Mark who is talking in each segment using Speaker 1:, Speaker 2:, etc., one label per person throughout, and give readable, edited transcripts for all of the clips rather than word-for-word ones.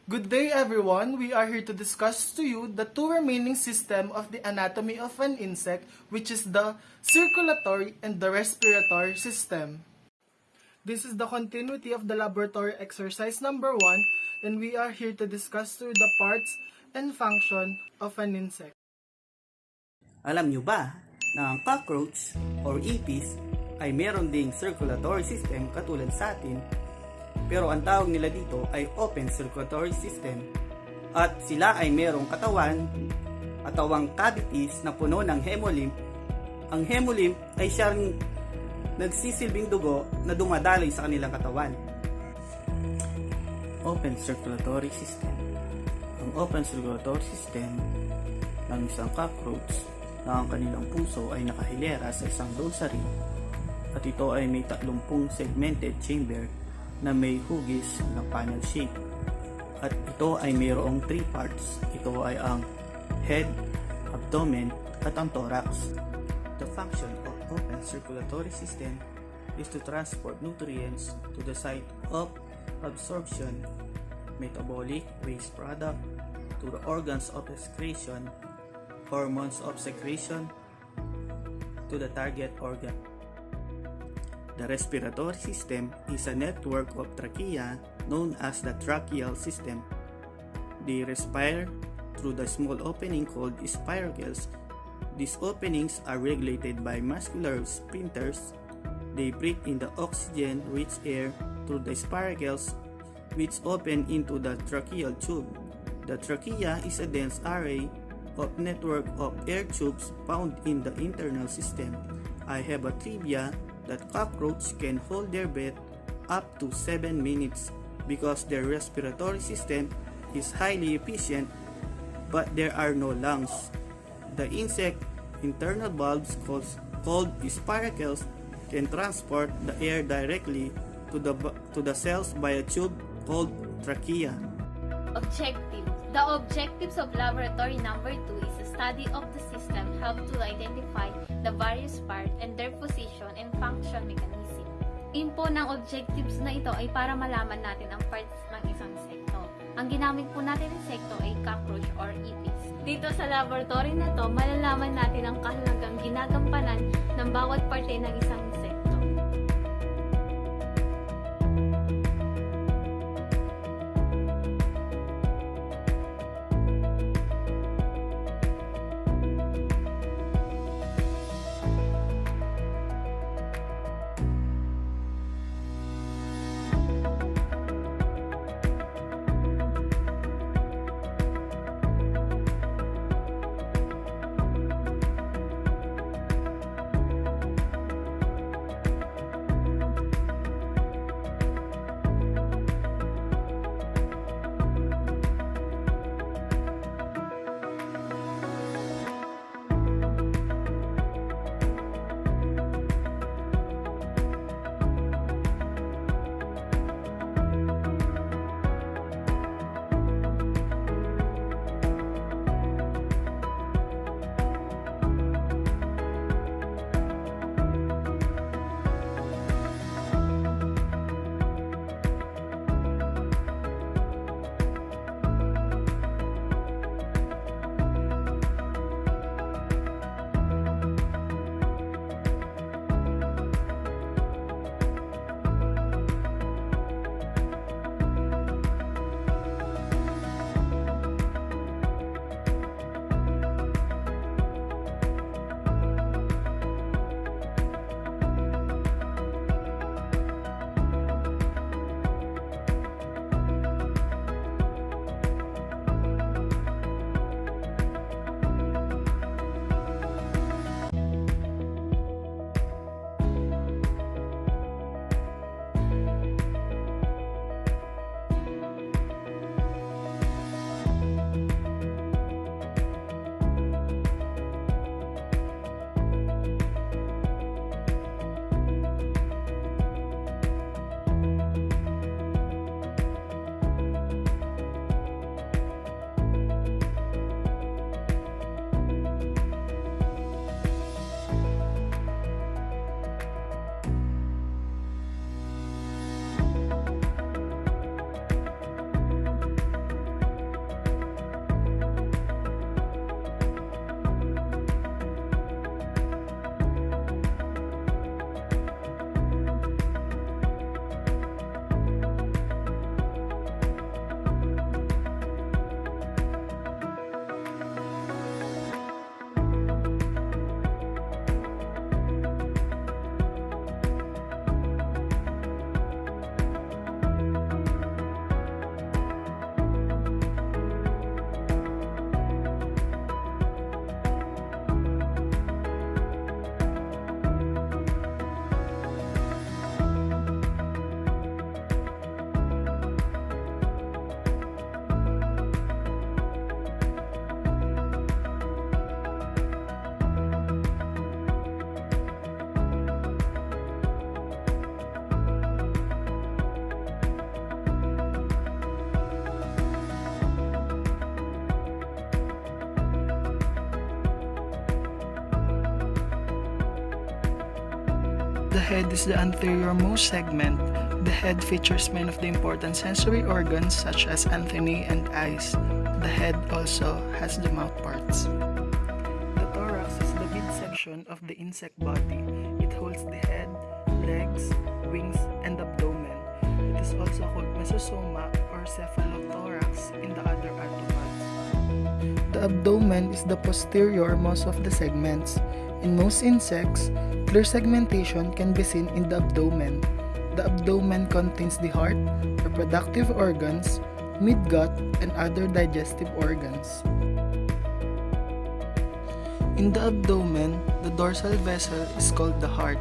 Speaker 1: Good day everyone, we are here to discuss to you the two remaining system of the anatomy of an insect, which is the circulatory and the respiratory system. This is the continuity of the laboratory exercise number 1, and we are here to discuss through the parts and function of an insect.
Speaker 2: Alam nyo ba na ang cockroach or ipis ay meron ding circulatory system katulad sa atin, pero ang tawag nila dito ay open circulatory system, at sila ay merong katawang cavities na puno ng hemolymph. Ang hemolymph ay siyang nagsisilbing dugo na dumadaloy sa kanilang katawan. Open circulatory system. Ang open circulatory system ng isang cockroach na ang kanilang puso ay nakahilera sa isang dorsary, at ito ay may 30 segmented chamber na may hugis na funnel shape, at ito ay mayroong 3 parts. Ito ay ang head, abdomen at ang thorax. The function of open circulatory system is to transport nutrients to the site of absorption, metabolic waste product to the organs of excretion, hormones of secretion to the target organ. The respiratory system is a network of trachea known as the tracheal system. They respire through the small opening called spiracles. These openings are regulated by muscular sphincters. They breathe in the oxygen-rich air through the spiracles, which open into the tracheal tube. The trachea is a dense array of network of air tubes found in the internal system. I have a trivia that cockroach can hold their breath up to 7 minutes because their respiratory system is highly efficient, but there are no lungs. The insect internal valves called spiracles can transport the air directly to the cells by a tube called trachea.
Speaker 3: Objectives. The objectives of laboratory number 2 is a study of the system, help to identify the various parts and their position and function mechanism. Info ng objectives na ito ay para malaman natin ang parts ng isang insekto. Ang ginamit po natin insekto ay cockroach or ipis. Dito sa laboratory na to, malalaman natin ang kahalagang ginagampanan ng bawat parte ng isang insekto.
Speaker 1: The head is the anterior-most segment. The head features many of the important sensory organs such as antennae and eyes. The head also has the mouth parts. The thorax is the midsection of the insect body. It holds the head, legs, wings, and abdomen. It is also called mesosoma or cephalothorax in the other arthropods. The abdomen is the posterior-most of the segments. In most insects, clear segmentation can be seen in the abdomen. The abdomen contains the heart, reproductive organs, midgut, and other digestive organs. In the abdomen, the dorsal vessel is called the heart.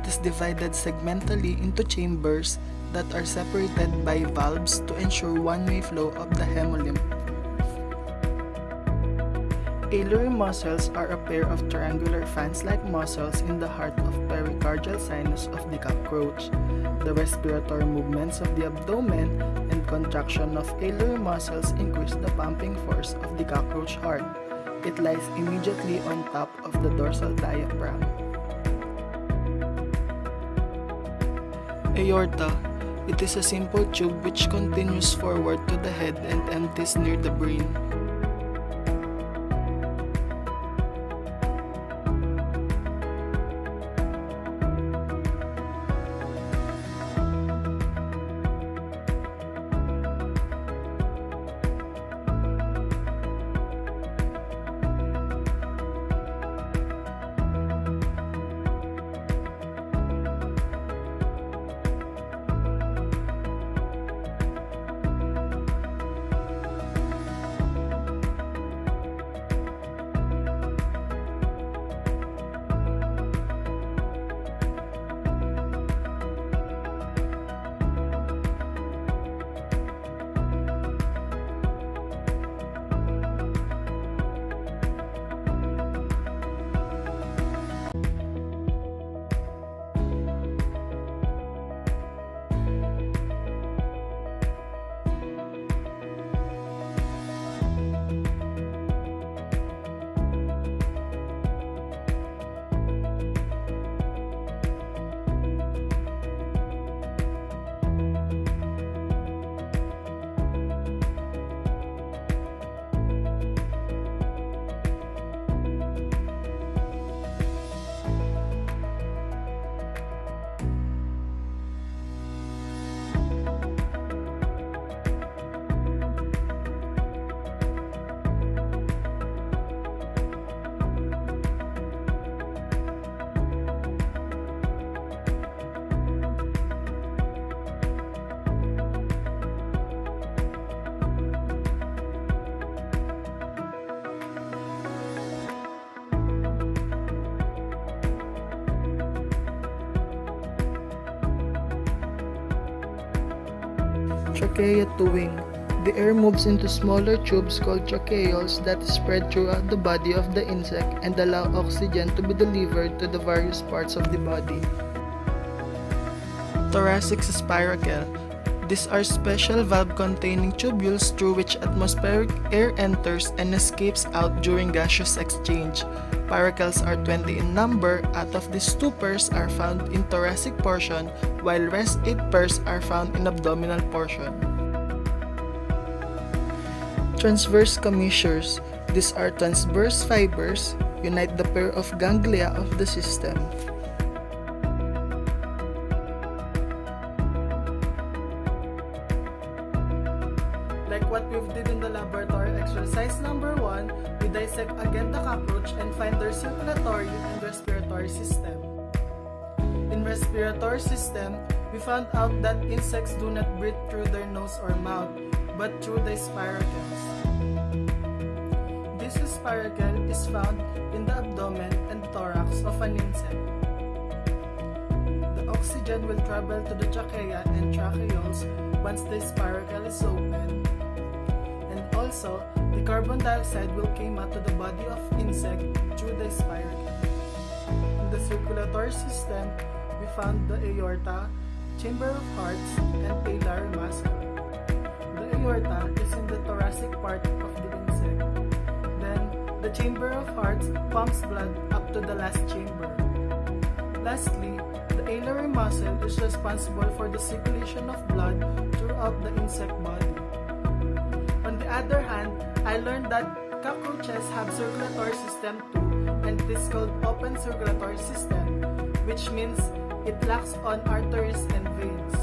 Speaker 1: It is divided segmentally into chambers that are separated by valves to ensure one-way flow of the hemolymph. Alary muscles are a pair of triangular fans-like muscles in the heart of pericardial sinus of the cockroach. The respiratory movements of the abdomen and contraction of alary muscles increase the pumping force of the cockroach heart. It lies immediately on top of the dorsal diaphragm. Aorta. It is a simple tube which continues forward to the head and empties near the brain. Trachea to wing. The air moves into smaller tubes called tracheoles that spread throughout the body of the insect and allow oxygen to be delivered to the various parts of the body. Thoracic spiracle. These are special valve-containing tubules through which atmospheric air enters and escapes out during gaseous exchange. Spiracles are 20 in number. Out of these, 2 pairs are found in thoracic portion, while rest 8 pairs are found in abdominal portion. Transverse commissures. These are transverse fibers, unite the pair of ganglia of the system. Like what we did in the laboratory exercise number 1, we dissect again the cockroach and find their circulatory and respiratory system. In respiratory system, we found out that insects do not breathe through their nose or mouth, but through the spiracles. This spiracle is found in the abdomen and thorax of an insect. The oxygen will travel to the trachea and tracheoles once the spiracle is open. And also, the carbon dioxide will come out to the body of insect through the spiracle. In the circulatory system, we found the aorta, chamber of hearts, and pylori muscle. The aorta is in the thoracic part of the insect. Then, the chamber of hearts pumps blood up to the last chamber. Lastly, the alveolar muscle is responsible for the circulation of blood throughout the insect body. On the other hand, I learned that cockroaches have circulatory system too, and it is called open circulatory system, which means it lacks on arteries and veins.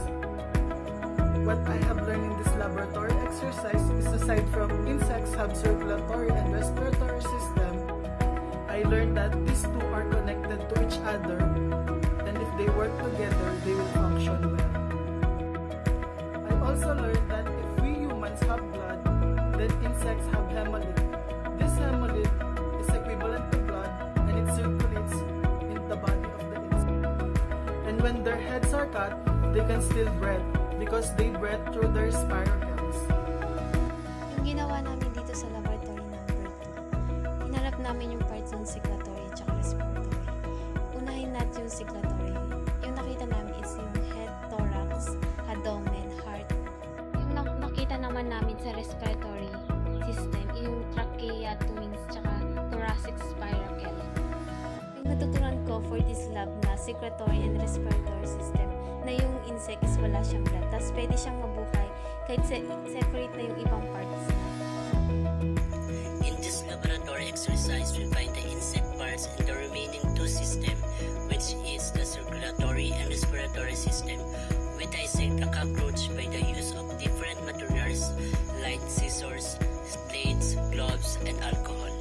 Speaker 1: What I have learned in this laboratory exercise is aside from insects have circulatory and respiratory system, I learned that these two are connected to each other, and if they work together, they will function well. I also learned that if we humans have blood, then insects have hemolymph. This hemolymph is equivalent to blood and it circulates in the body of the insect. And when their heads are cut, they can still breathe because they breathe through their spiracles.
Speaker 4: Yung ginawa namin dito sa laboratory number 2, hinarap namin yung parts ng circulatory at respiratory. Unahin natin yung circulatory. Yung nakita namin is yung head, thorax, abdomen, heart. Yung nakita naman namin sa respiratory system, yung trachea, twins, tsaka thoracic spiracle. Yung natutunan ko for this lab na circulatory and respiratory system, na yung insect is wala siyang blood, tapos pwede siyang mabuhay kahit separate na yung ibang parts na.
Speaker 5: In this laboratory exercise, we find the insect parts in the remaining two systems, which is the circulatory and respiratory system. We dissect the cockroach by the use of different materials like scissors, blades, gloves, and alcohol.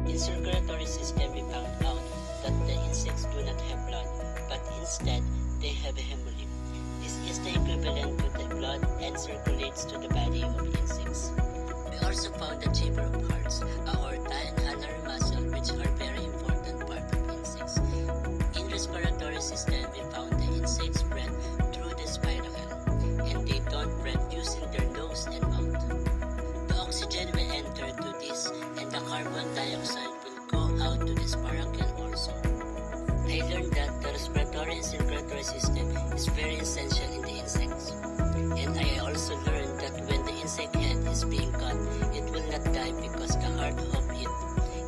Speaker 5: In circulatory system, we found out that the insects do not have blood, but instead, they have a hemolymph. This is the equivalent to the blood and circulates to the body of insects. We also found the chamber of hearts, aorta, and ulnar muscle, which are very important part of insects. In respiratory system, we found the insects breathe through the spiracle, and they don't breathe using their nose and mouth. The oxygen will enter to this, and the carbon dioxide will go out to the spiracle also. I learned that the respiratory and circulatory system is very essential in the insects. And I also learned that when the insect head is being cut, it will not die because the heart of it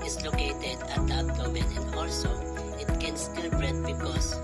Speaker 5: is located at the abdomen, and also it can still breathe because